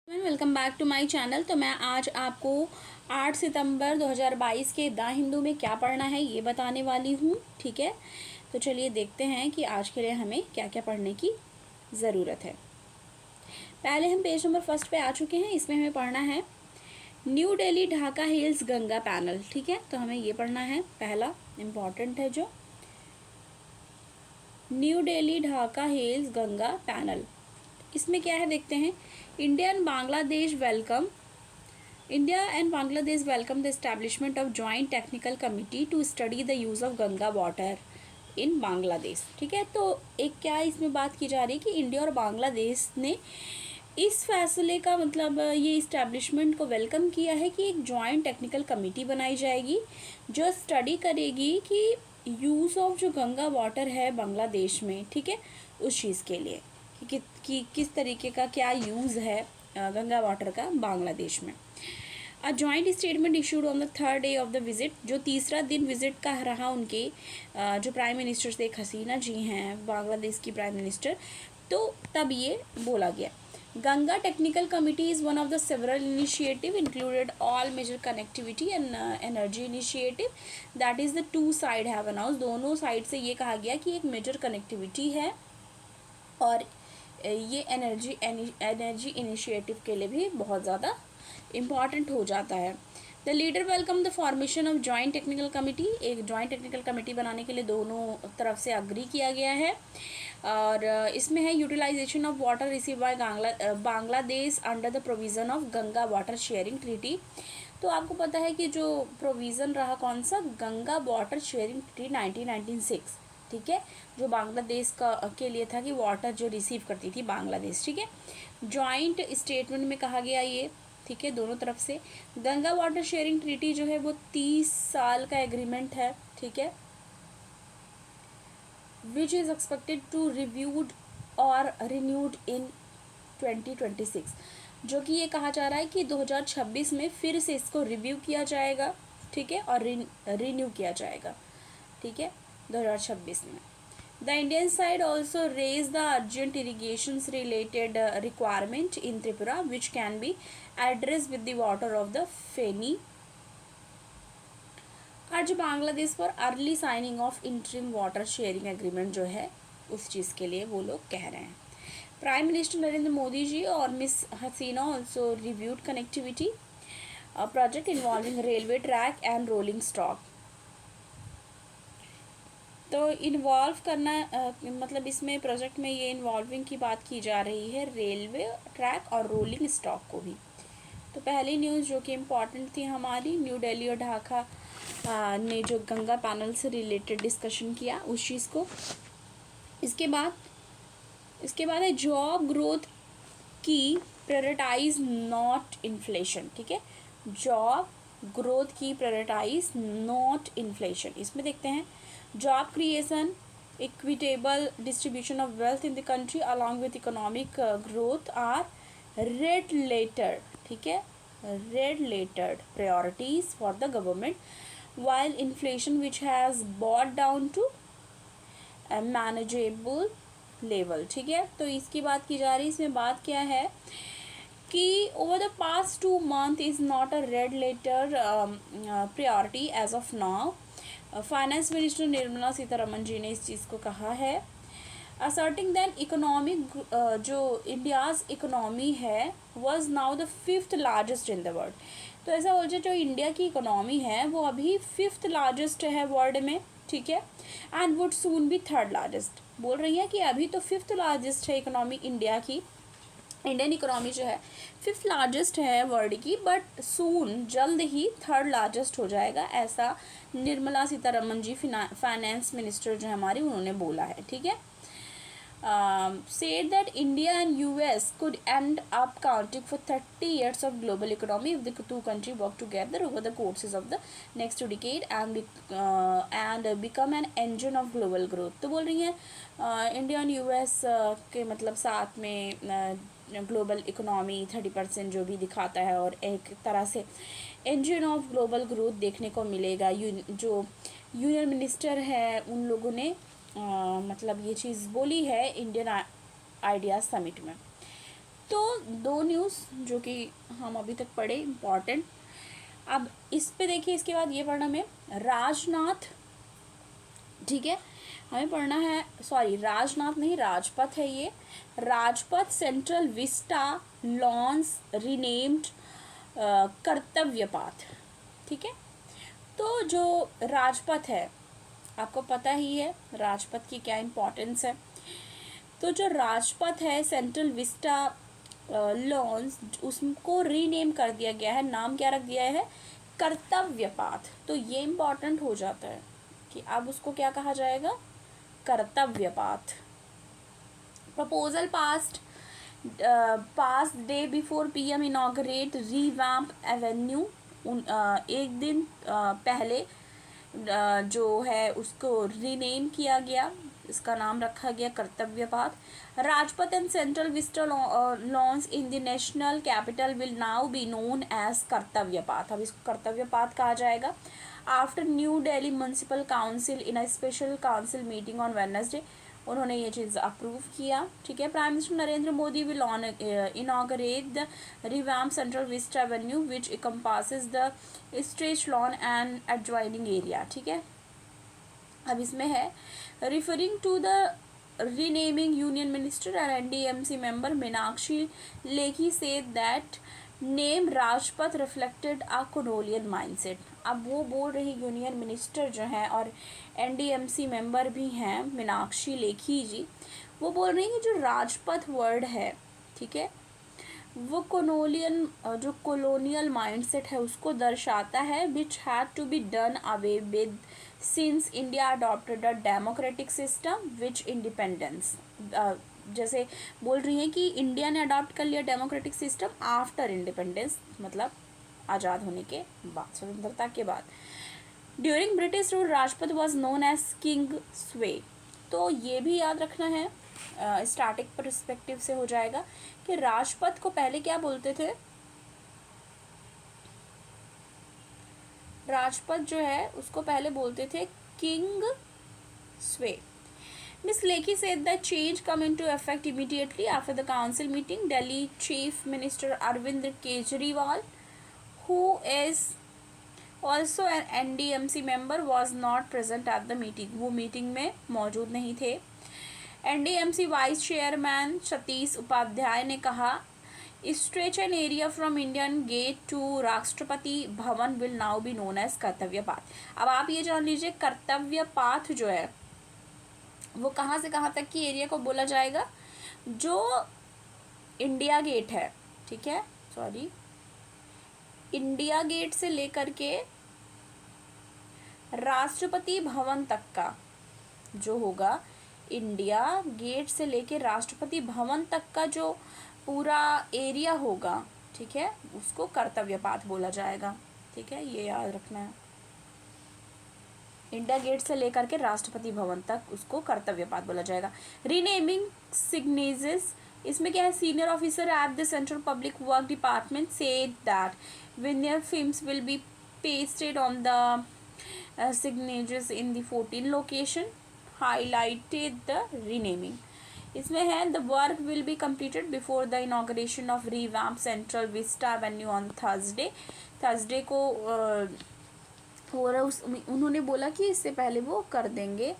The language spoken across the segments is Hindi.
Welcome back to my channel. तो मैं आज आपको 8 सितंबर 2022 के द हिंदू में क्या पढ़ना है ये बताने वाली हूँ। ठीक है, तो चलिए देखते हैं कि आज के लिए हमें क्या क्या पढ़ने की ज़रूरत है। पहले हम पेज नंबर फर्स्ट पे आ चुके हैं। इसमें हमें पढ़ना है new Delhi Dhaka holds Ganga panel. ठीक है, तो हमें ये पढ़ना है, पहला इम्पॉर्टेंट है जो new Delhi Dhaka holds Ganga panel. इसमें क्या है देखते हैं। India and Bangladesh welcome the establishment of joint technical committee to study the use of Ganga water in Bangladesh. ठीक है, तो एक क्या इसमें बात की जा रही है कि इंडिया और बांग्लादेश ने इस फैसले का मतलब ये इस्टेब्लिशमेंट को वेलकम किया है कि एक जॉइंट टेक्निकल कमेटी बनाई जाएगी जो स्टडी करेगी कि यूज़ ऑफ जो गंगा वाटर है बांग्लादेश में, ठीक है, उस चीज़ के लिए कि किस तरीके का क्या यूज़ है गंगा वाटर का बांग्लादेश में। A joint statement issued on the third day of the visit, जो तीसरा दिन विजिट का रहा उनके जो प्राइम मिनिस्टर शेख हसीना जी हैं बांग्लादेश की प्राइम मिनिस्टर, तो तब ये बोला गया। Ganga Technical Committee is one of the several initiative included all major connectivity and energy initiative that is the two side have announced। दोनों साइड से ये कहा गया कि एक मेजर कनेक्टिविटी है और ये एनर्जी इनिशिएटिव के लिए भी बहुत ज़्यादा इम्पॉर्टेंट हो जाता है। The leader welcome the formation of joint technical committee, एक जॉइंट टेक्निकल कमेटी बनाने के लिए दोनों तरफ से अग्री किया गया है। और इसमें है utilisation of water receive by Bangladesh under the provision of Ganga water sharing treaty. तो आपको पता है कि जो प्रोविज़न रहा कौन सा, गंगा वाटर शेयरिंग ट्रीटी 1996, ठीक है, जो बांग्लादेश का के लिए था कि वाटर जो रिसीव करती थी बांग्लादेश। ठीक है, जॉइंट स्टेटमेंट में कहा गया ये, ठीक है, दोनों तरफ से। गंगा वाटर शेयरिंग ट्रीटी जो है वो 30 साल का एग्रीमेंट है, ठीक है, which is expected to reviewed और रिन्यूड इन 2026, जो कि ये कहा जा रहा है कि 2026 में फिर से इसको रिव्यू किया जाएगा, ठीक है, और रिन्यू किया जाएगा, ठीक है, 2026 में। The Indian side also raised the urgent irrigations related requirement in Tripura which can be addressed with the water of the Feni। आज बांग्लादेश पर early signing off interim water sharing agreement जो है उस चीज़ के लिए वो लोग कह रहे हैं। प्राइम मिनिस्टर नरेंद्र मोदी जी और miss Hasina also reviewed connectivity project involving railway track and rolling stock. तो इन्वॉल्व करना मतलब इसमें प्रोजेक्ट में ये इन्वॉल्विंग की बात की जा रही है, रेलवे ट्रैक और रोलिंग स्टॉक को भी। तो पहली न्यूज़ जो कि इम्पॉर्टेंट थी हमारी, न्यू दिल्ली और ढाका ने जो गंगा पैनल से रिलेटेड डिस्कशन किया उस चीज़ को। इसके बाद है जॉब ग्रोथ की प्रायोरिटाइज नॉट इन्फ्लेशन। ठीक है, जॉब ग्रोथ की प्रायोरिटाइज नॉट इन्फ्लेशन। इसमें देखते हैं job creation, equitable distribution of wealth in the country along with economic growth are red letter, ठीक है, red lettered priorities for the government while inflation which has brought down to a manageable level। ठीक है, तो इसकी बात की जा रही है। इसमें बात क्या है कि over the past 2 months is not a red letter priority as of now। Finance minister Nirmala Sitharaman ji ने इस चीज़ को कहा है। asserting that economic जो इंडियाज़ इकोनॉमी है was now the 5th largest in the world। तो ऐसा हो जाए जो इंडिया की इकोनॉमी है वो अभी 5th लार्जेस्ट है वर्ल्ड में, ठीक है, and would soon be 3rd largest. बोल रही है कि अभी तो 5th लार्जेस्ट है इकोनॉमी इंडिया की, इंडियन इकोनॉमी जो है 5th लार्जेस्ट है वर्ल्ड की, बट सून जल्द ही 3rd लार्जेस्ट हो जाएगा, ऐसा निर्मला सीतारमन जी फाइनेंस मिनिस्टर जो हमारी उन्होंने बोला है। ठीक है, said that India and US could end up counting for 30 years of global economy if the two countries work together over the courses of the next decade and become an engine of global growth। तो बोल रही हैं इंडिया और यूएस के मतलब साथ में ग्लोबल इकोनॉमी 30% जो भी दिखाता है और एक तरह से इंजन ऑफ ग्लोबल ग्रोथ देखने को मिलेगा। जो यूनियन मिनिस्टर है उन लोगों ने मतलब ये चीज़ बोली है इंडियन आइडियाज़ समिट में। तो दो न्यूज़ जो कि हम अभी तक पढ़े इम्पॉर्टेंट। अब इस पे देखिए, इसके बाद ये पढ़ना हमें राजनाथ, ठीक है, हमें पढ़ना है, सॉरी राजनाथ नहीं, राजपथ है ये, Rajpath Central Vista lawns renamed Kartavya Path, ठीक है। तो जो राजपथ है, आपको पता ही है राजपथ की क्या इम्पोर्टेंस है। तो जो राजपथ है सेंट्रल विस्टा लॉन्स, उसको रीनेम कर दिया गया है, नाम क्या रख दिया है, कर्तव्य पाथ। तो ये इम्पोर्टेंट हो जाता है कि अब उसको क्या कहा जाएगा, कर्तव्य path. Proposal past day before PM inaugurate revamp Avenue, एक दिन पहले जो है उसको रीनेम किया गया, इसका नाम रखा गया Kartavya path. Rajpath and Central Vista lawns in the national capital will now be known as Kartavya path. अब इसको कर्तव्य पाथ कहा जाएगा। After New Delhi municipal council in a special council meeting on Wednesday, उन्होंने ये चीज़ अप्रूव किया, ठीक है। Prime minister Narendra Modi will inaugurate the revamp Central Vista avenue which encompasses the stretch lawn and adjoining area, ठीक है। अब इसमें है referring to the renaming union minister and NDMC member Meenakshi Lekhi said that name Rajpath reflected a colonial mindset. अब वो बोल रही यूनियन मिनिस्टर जो हैं और एनडीएमसी मेंबर भी हैं मीनाक्षी लेखी जी, वो बोल रही हैं कि जो राजपथ वर्ड है, ठीक है, वो कोलोनियल माइंडसेट है उसको दर्शाता है, which had to be done away with since India adopted a democratic system which independence. जैसे बोल रही हैं कि इंडिया ने अडॉप्ट कर लिया डेमोक्रेटिक सिस्टम आफ्टर इंडिपेंडेंस, मतलब आज़ाद होने के बाद, स्वतंत्रता के बाद। During British rule Rajpath was known as Kingsway. तो ये भी याद रखना है, स्टैटिक परस्पेक्टिव से हो जाएगा कि राजपथ को पहले क्या बोलते थे, राजपथ जो है उसको पहले बोलते थे किंग स्वे। Ms. Lekhi said that change come into effect immediately after the council meeting. Delhi Chief Minister Arvind Kejriwal, who is also an NDMC member, was not present at the meeting. वो मीटिंग में मौजूद नहीं थे। NDMC vice chairman Satish Upadhyay ने कहा stretch an area from Indian Gate to Rashtrapati Bhavan will now be known as Kartavya path. अब आप ये जान लीजिए कर्तव्य पाथ जो है वो कहाँ से कहाँ तक की एरिया को बोला जाएगा, जो इंडिया गेट है, ठीक है, सॉरी इंडिया गेट से लेकर के राष्ट्रपति भवन तक का जो होगा, इंडिया गेट से लेकर राष्ट्रपति भवन तक का जो पूरा एरिया होगा, ठीक है, उसको कर्तव्य पाथ बोला जाएगा, ठीक है, ये याद रखना है। इंडिया गेट से लेकर के राष्ट्रपति भवन तक उसको कर्तव्य पाथ बोला जाएगा। रीनेमिंग सिग्नेचर्स, इसमें क्या है, senior officer at the central public work department said that veneer films will be pasted on the signatures in the 14 location, highlighted the renaming. इसमें है the work will be completed before the inauguration of revamp Central Vista Avenue on Thursday. Thursday को हो रहा, उन्होंने बोला कि इससे पहले वो कर देंगे,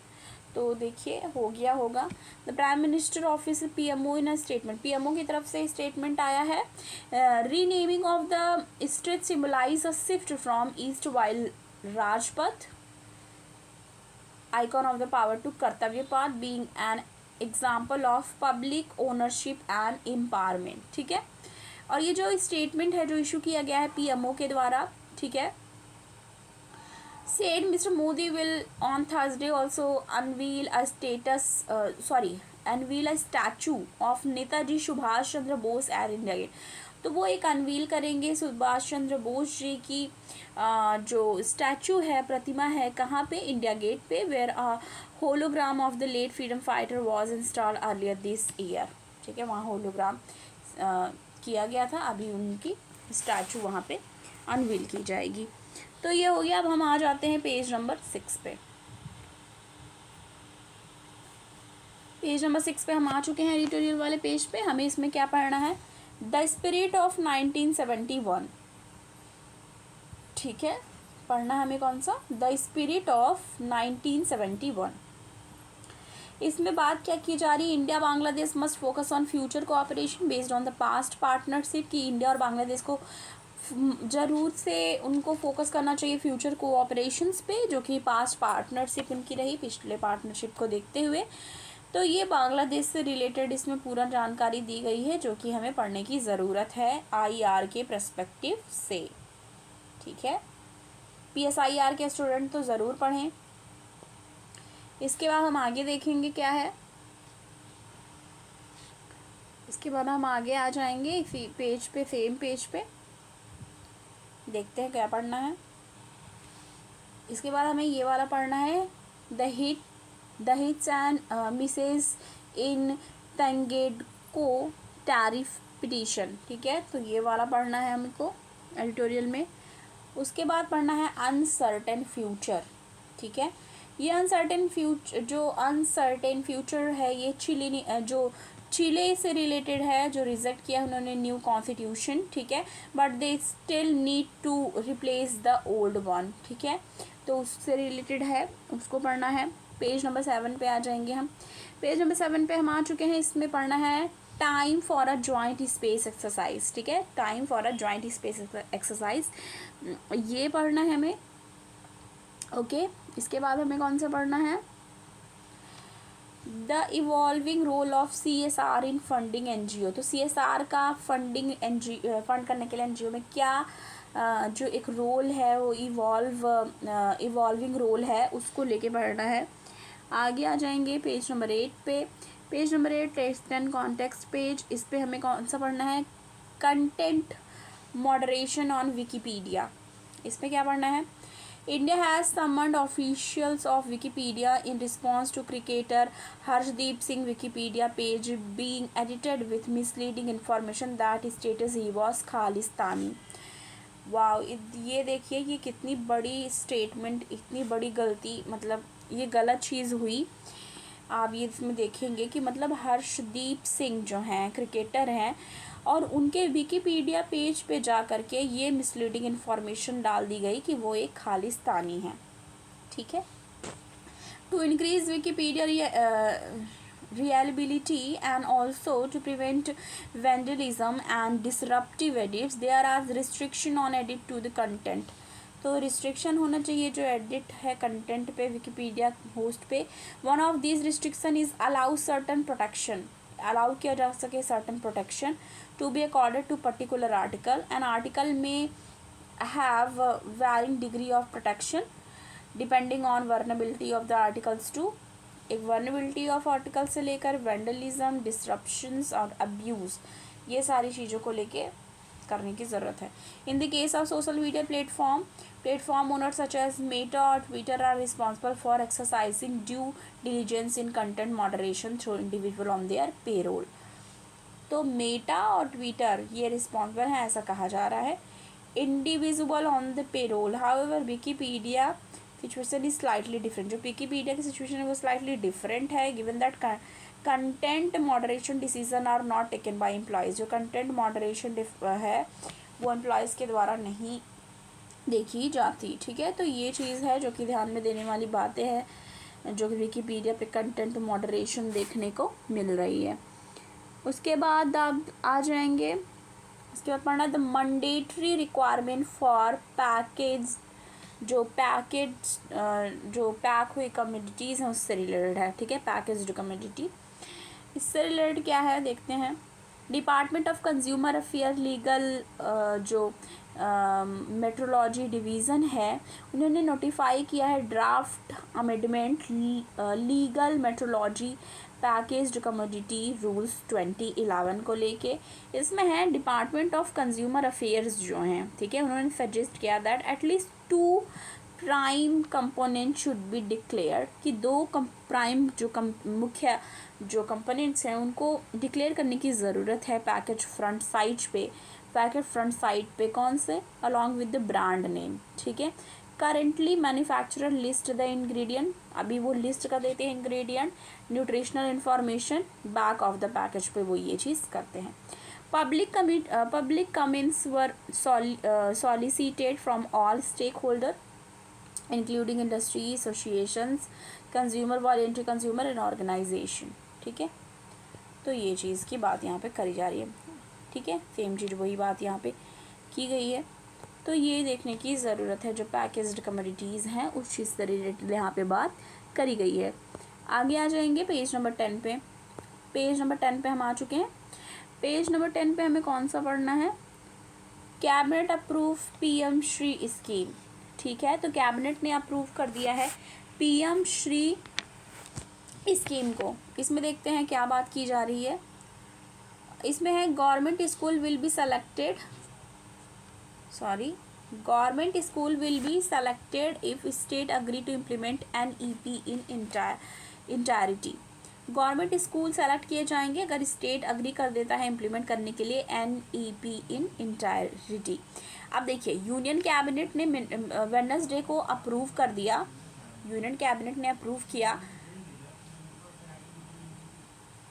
तो देखिए हो गया होगा। The prime minister office PMO in a statement, PMO की तरफ से स्टेटमेंट आया है, renaming of the street symbolise a shift from erstwhile Rajpath icon of the power to Kartavya Path being an example of public ownership and empowerment, ठीक है। और ये जो स्टेटमेंट है जो इशू किया गया है पीएमओ के द्वारा, ठीक है, said Mr. Modi will on Thursday also unveil a statue of Netaji Subhash Chandra Bose at India Gate. तो वो एक अनवील करेंगे सुभाष चंद्र बोस जी की जो स्टैचू है, प्रतिमा है, कहाँ पे, इंडिया गेट पे, where a hologram of the late freedom fighter was installed earlier this year, ठीक है, वहाँ होलोग्राम किया गया था, अभी उनकी स्टैचू वहाँ पे अनवील की जाएगी। तो ये हो गया। अब हम आ जाते हैं पेज नंबर 6 पे। पेज नंबर 6 पे हम आ चुके हैं, एडिटोरियल वाले पेज पे। हमें इसमें क्या पढ़ना है, द स्पिरिट ऑफ 1971, ठीक है, पढ़ना है हमें कौन सा, द स्पिरिट ऑफ 1971। इसमें बात क्या की जा रही है, India Bangladesh must focus on future cooperation based on the past partnership, कि इंडिया और बांग्लादेश को ज़रूर से उनको फोकस करना चाहिए फ्यूचर कोऑपरेशंस पे, जो कि पास्ट पार्टनरशिप उनकी रही पिछले पार्टनरशिप को देखते हुए। तो ये बांग्लादेश से रिलेटेड इसमें पूरा जानकारी दी गई है जो कि हमें पढ़ने की ज़रूरत है IR के पर्सपेक्टिव से, ठीक है। PSIR के स्टूडेंट तो ज़रूर पढ़ें। इसके बाद हम आगे देखेंगे क्या है, इसके बाद हम आगे आ जाएंगे पेज पे, सेम पेज पे देखते हैं क्या पढ़ना है। इसके बाद हमें ये वाला पढ़ना है, the hits and misses in TANGEDCO tariff petition, ठीक है, तो ये वाला पढ़ना है हमको एडिटोरियल में। उसके बाद पढ़ना है अनसर्टेन फ्यूचर, ठीक है। ये अनसर्टेन फ्यूचर है, ये चिले से रिलेटेड है, जो रिजेक्ट किया उन्होंने न्यू कॉन्स्टिट्यूशन, ठीक है, but they still need to replace the old one, ठीक है, तो उससे रिलेटेड है, उसको पढ़ना है। पेज नंबर 7 पे आ जाएंगे हम। पेज नंबर 7 पे हम आ चुके हैं। इसमें पढ़ना है time for a joint space exercise, ठीक है, time for a joint space exercise, ये पढ़ना है हमें, ओके। इसके बाद हमें कौन सा पढ़ना है, the evolving role of CSR in funding NGO, तो CSR का फंड करने के लिए NGO में क्या जो एक रोल है वो इवॉल्विंग रोल है, उसको लेके पढ़ना है। आगे आ जाएंगे पेज नंबर 8 पे। Page number 8 text and context page, इस पे हमें कौन सा पढ़ना है, कंटेंट मॉडरेशन ऑन विकीपीडिया, इसमें क्या पढ़ना है, India has summoned officials of Wikipedia in response to cricketer Harshdeep Singh Wikipedia page being edited with misleading information that states he was Khalistani। Wow, ये देखिए ये कितनी बड़ी स्टेटमेंट, इतनी बड़ी गलती, मतलब ये गलत चीज़ हुई। आप ये इसमें देखेंगे कि मतलब हर्षदीप सिंह जो हैं क्रिकेटर हैं, और उनके विकीपीडिया पेज पे जा कर के ये मिसलीडिंग इन्फॉर्मेशन डाल दी गई कि वो एक खालिस्तानी हैं, ठीक है। To increase Wikipedia reliability and also to prevent vandalism and disruptive edits, there are restriction on edit to the content, तो रिस्ट्रिक्शन होना चाहिए जो एडिट है कंटेंट पे विकीपीडिया होस्ट पे। One of this restriction is allow certain protection, allow किया जा सके certain protection to be accorded to particular article, an article में have varying degree of protection depending on vulnerability of the articles to, एक वर्नेबिलिटी ऑफ आर्टिकल से लेकर वेंडलिज्म, डिसरप्शंस और अब्यूज़, ये सारी चीज़ों को लेके करने की ज़रूरत है। In the case of social media platform owners such as Meta और Twitter are responsible for exercising due diligence in content moderation through individual on their payroll, तो मेटा और ट्विटर ये रिस्पॉन्सिबल हैं ऐसा कहा जा रहा है। Individual on the payroll, however Wikipedia situation is slightly different, जो विकीपीडिया की सिचुएशन है वो स्लाइटली डिफरेंट है, given that content moderation decision are not taken by employees, जो कंटेंट मॉडरेशन है वो एम्प्लॉयज़ के द्वारा नहीं देखी जाती, ठीक है। तो ये चीज़ है जो कि ध्यान में देने वाली बातें हैं जो कि विकीपीडिया पे कंटेंट मॉडरेशन देखने को मिल रही है। उसके बाद आप आ जाएंगे, उसके बाद पढ़ना the mandatory requirement for package, जो पैक हुई कमोडिटीज़ हैं उससे रिलेटेड है, ठीक है, पैकेज्ड कमोडिटी, इससे रिलेटेड क्या है देखते हैं। Department of consumer affair legal जो मेट्रोलॉजी डिवीज़न है उन्होंने नोटिफाई किया है draft amendment legal metrology packaged commodity rules 2011 को लेके। इसमें है डिपार्टमेंट ऑफ कंज्यूमर अफेयर्स जो हैं, ठीक है, उन्होंने सजेस्ट किया that at least 2 prime component should be declare, कि 2 प्राइम जो मुख्य जो कंपोनेंट्स हैं उनको डिक्लेयर करने की ज़रूरत है पैकेज फ्रंट साइट पे कौन से, along with the brand name, ठीक है। Currently manufacturer list the ingredient, अभी वो लिस्ट कर देते हैं ingredient, nutritional information back of the package पे वो ये चीज़ करते हैं। Public comments were solicited from all stakeholders, including industry associations, consumer, voluntary consumer and organization. ठीक है, तो ये चीज़ की बात यहाँ पे करी जा रही है. ठीक है, सेम चीज़ वही बात यहाँ पे की गई है. तो ये देखने की ज़रूरत है जो पैकेज्ड कमोडिटीज़ हैं उस चीज़ से रिलेटेड यहाँ पे बात करी गई है. आगे आ जाएंगे पेज नंबर 10 पे. पेज नंबर 10 पे हम आ चुके हैं. पेज नंबर 10 पे हमें कौन सा पढ़ना है? Cabinet approve PM Shri scheme. ठीक है, तो कैबिनेट ने अप्रूव कर दिया है पीएम श्री स्कीम को. इसमें देखते हैं क्या बात की जा रही है. इसमें है government school will be selected government school will be selected if state agree to implement NEP in entirety. Government school select किए जाएंगे अगर स्टेट अग्री कर देता है इम्प्लीमेंट करने के लिए NEP इन इंटायरिटी. अब देखिए, यूनियन कैबिनेट ने वेडनेसडे को अप्रूव कर दिया. यूनियन कैबिनेट ने अप्रूव किया.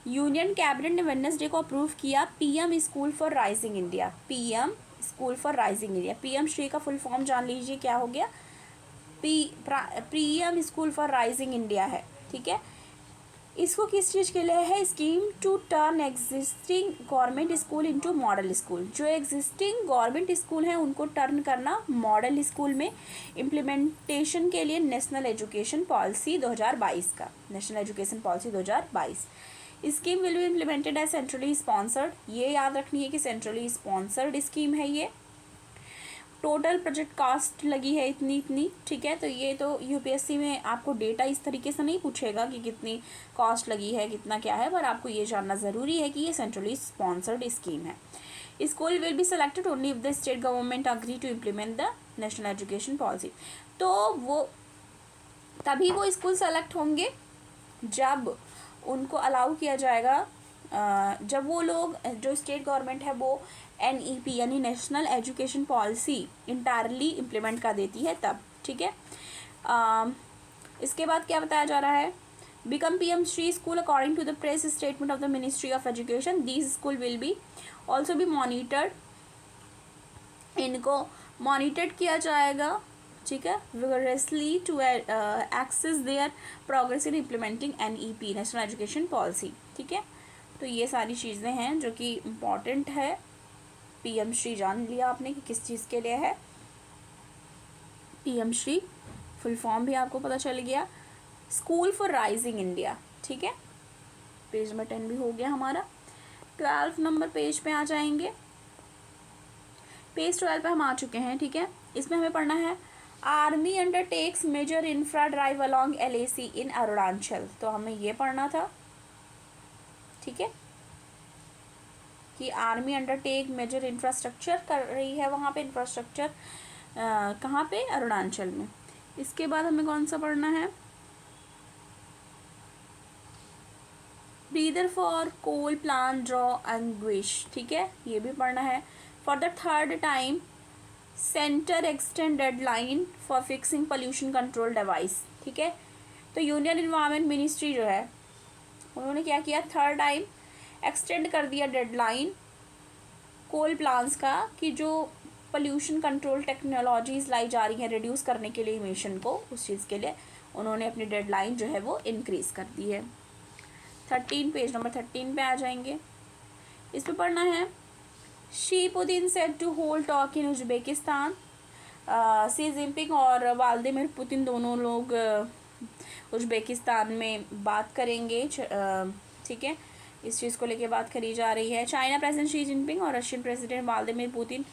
यूनियन कैबिनेट ने वेडनेसडे को अप्रूव किया PM school for rising India. PM school for rising India. PM Shri का फुल फॉर्म जान लीजिए क्या हो गया. PM school for rising India है. ठीक है, इसको किस चीज़ के लिए है? Scheme to turn existing government school into model school. जो एग्जिस्टिंग गवर्नमेंट स्कूल हैं उनको टर्न करना मॉडल स्कूल में. इम्प्लीमेंटेशन के लिए नेशनल एजुकेशन पॉलिसी 2022 का. National education policy 2022. Scheme will be implemented as centrally sponsored. ये याद रखनी है कि सेंट्रली स्पॉन्सर्ड स्कीम है ये. टोटल प्रोजेक्ट कास्ट लगी है इतनी. ठीक है, तो ये तो यूपीएससी में आपको डेटा इस तरीके से नहीं पूछेगा कि कितनी कॉस्ट लगी है, कितना क्या है, पर आपको ये जानना ज़रूरी है कि ये सेंट्रली स्पॉन्सर्ड स्कीम है. School will be selected only if the state government agree to implement the national education policy. तो वो तभी वो स्कूल सेलेक्ट होंगे जब उनको अलाउ किया जाएगा, जब वो लोग जो स्टेट गवर्नमेंट है वो NEP यानी national education policy entirely implement कर देती है तब. ठीक है, इसके बाद क्या बताया जा रहा है? Become PM Shri school according to the press statement of the ministry of education. These school will be also be monitored. इनको मॉनिटर्ड किया जाएगा. ठीक है, rigorously to assess their progress in implementing NEP national education policy. ठीक है, तो ये सारी चीज़ें हैं जो कि इम्पॉर्टेंट है. पीएम श्री जान लिया आपने कि किस चीज़ के लिए है. पीएम श्री फुल फॉर्म भी आपको पता चल गया. School for rising India. ठीक है, पेज नंबर 10 भी हो गया हमारा. 12 नंबर पेज पे आ जाएंगे. पेज 12 पे हम आ चुके हैं. ठीक है, इसमें हमें पढ़ना है army undertakes major infra drive along LAC in Arunachal. तो हमें ये पढ़ना था. ठीक है, कि आर्मी अंडरटेक मेजर इंफ्रास्ट्रक्चर कर रही है वहाँ पे. इंफ्रास्ट्रक्चर कहाँ पे? अरुणाचल में. इसके बाद हमें कौन सा पढ़ना है? Breather for coal plant draw anguish. ठीक है, ये भी पढ़ना है. For the third time centre extend deadline for fixing pollution control device. ठीक है, तो यूनियन एनवायरनमेंट मिनिस्ट्री जो है उन्होंने क्या किया? थर्ड टाइम एक्सटेंड कर दिया डेडलाइन कोल प्लांट्स का, कि जो पोल्यूशन कंट्रोल टेक्नोलॉजीज़ लाई जा रही हैं रिड्यूस करने के लिए इमिशन को, उस चीज़ के लिए उन्होंने अपनी डेडलाइन जो है वो इंक्रीज़ कर दी है. 13 पेज नंबर 13 पे आ जाएंगे. इस पर पढ़ना है Xi Putin set to hold talk in Uzbekistan. Xi Jinping और व्लादिमीर पुतिन दोनों लोग उज्बेकिस्तान में बात करेंगे. ठीक है, इस चीज़ को लेके बात करी जा रही है. चाइना प्रेसिडेंट शी जिनपिंग और रशियन प्रेसिडेंट व्लादिमीर पुतिन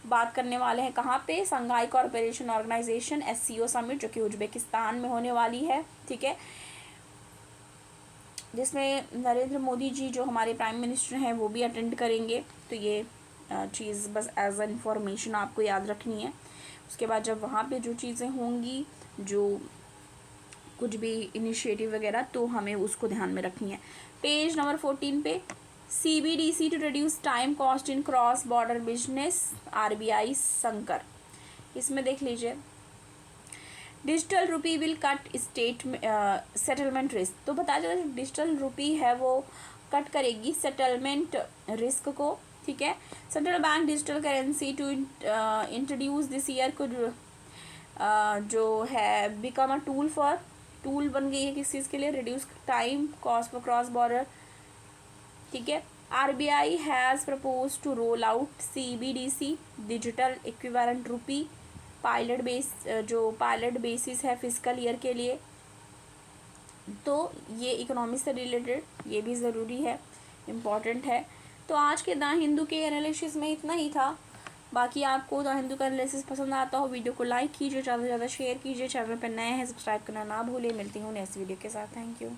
बात करने वाले हैं कहाँ पे? Shanghai corporation organisation SCO summit जो कि उज्बेकिस्तान में होने वाली है. ठीक है, जिसमें नरेंद्र मोदी जी जो हमारे प्राइम मिनिस्टर हैं वो भी अटेंड करेंगे. तो ये चीज़ बस एज एन इंफॉर्मेशन आपको याद रखनी है. उसके बाद जब वहाँ पे जो चीज़ें होंगी, जो कुछ भी इनिशिएटिव वगैरह, तो हमें उसको ध्यान में रखनी है. पेज नंबर 14 पे CBDC to reduce time cost in cross border business RBI Sankar. इसमें देख लीजिए digital rupee will cut state settlement risk. तो बताया जाता है डिजिटल रुपी है वो कट करेगी सेटलमेंट रिस्क को. ठीक है। Central bank digital currency to introduce this year को जो है बिकम अ टूल बन गई है किस चीज़ के लिए, reduce time cost for cross border, ठीक है। RBI has propose to roll out CBDC digital equivalent rupee pilot basis है फिजिकल ईयर के लिए। तो ये इकोनॉमी से रिलेटेड ये भी ज़रूरी है, इम्पॉर्टेंट है। तो आज के द हिंदू के एनालिसिस में इतना ही था। बाकी आपको द हिंदू का एनालिसिस पसंद आता हो, वीडियो को लाइक कीजिए, ज़्यादा से ज़्यादा शेयर कीजिए, चैनल पर नए हैं सब्सक्राइब करना ना भूलिए। मिलती हूँ नेक्स्ट वीडियो के साथ। Thank you.